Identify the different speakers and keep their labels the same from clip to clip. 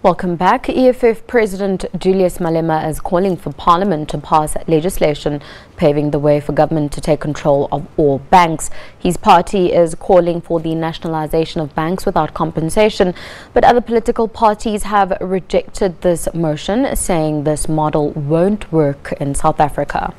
Speaker 1: Welcome back. EFF President Julius Malema is calling for Parliament to pass legislation paving the way for government to take control of all banks. His party is calling for the nationalisation of banks without compensation, but other political parties have rejected this motion, saying this model won't work in South Africa.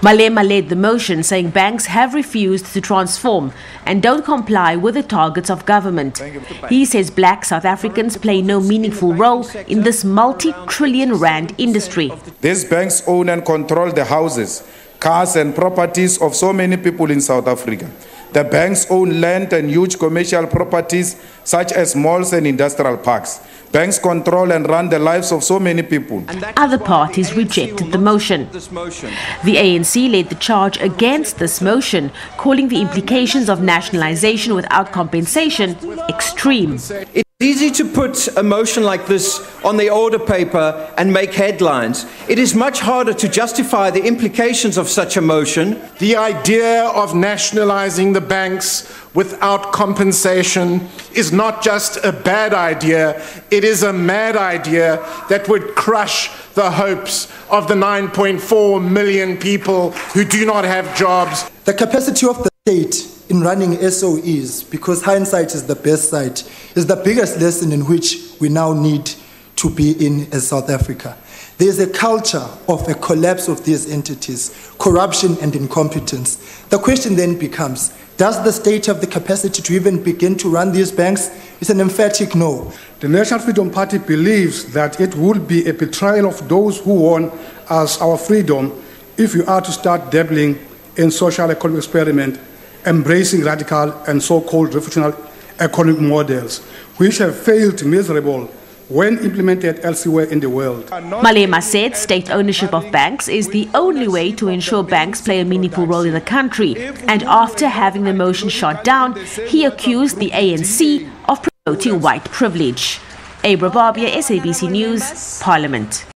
Speaker 2: Malema led the motion, saying banks have refused to transform and don't comply with the targets of government. He says black South Africans play no meaningful role in this multi-trillion rand industry.
Speaker 3: These banks own and control the houses, cars and properties of so many people in South Africa. The banks own land and huge commercial properties such as malls and industrial parks. Banks control and run the lives of so many people.
Speaker 2: Other parties rejected the motion. The ANC led the charge against this motion, calling the implications of nationalisation without compensation extreme.
Speaker 4: It's easy to put a motion like this on the order paper and make headlines. It is much harder to justify the implications of such a motion.
Speaker 5: The idea of nationalizing the banks without compensation is not just a bad idea, it is a mad idea that would crush the hopes of the 9.4 million people who do not have jobs.
Speaker 6: The capacity of the state in running SOEs, because hindsight is the best sight, is the biggest lesson in which we now need to be in as South Africa. There is a culture of a collapse of these entities, corruption and incompetence. The question then becomes, does the state have the capacity to even begin to run these banks? It's an emphatic no.
Speaker 7: The National Freedom Party believes that it would be a betrayal of those who won us our freedom if we are to start dabbling in social economic experiment, embracing radical and so-called revolutionary economic models, which have failed miserable when implemented elsewhere in the world.
Speaker 2: Malema said state ownership of banks is the only way to ensure banks play a meaningful role in the country. And after having the motion shot down, he accused the ANC of promoting white privilege. Abra Barbia, SABC News, Parliament.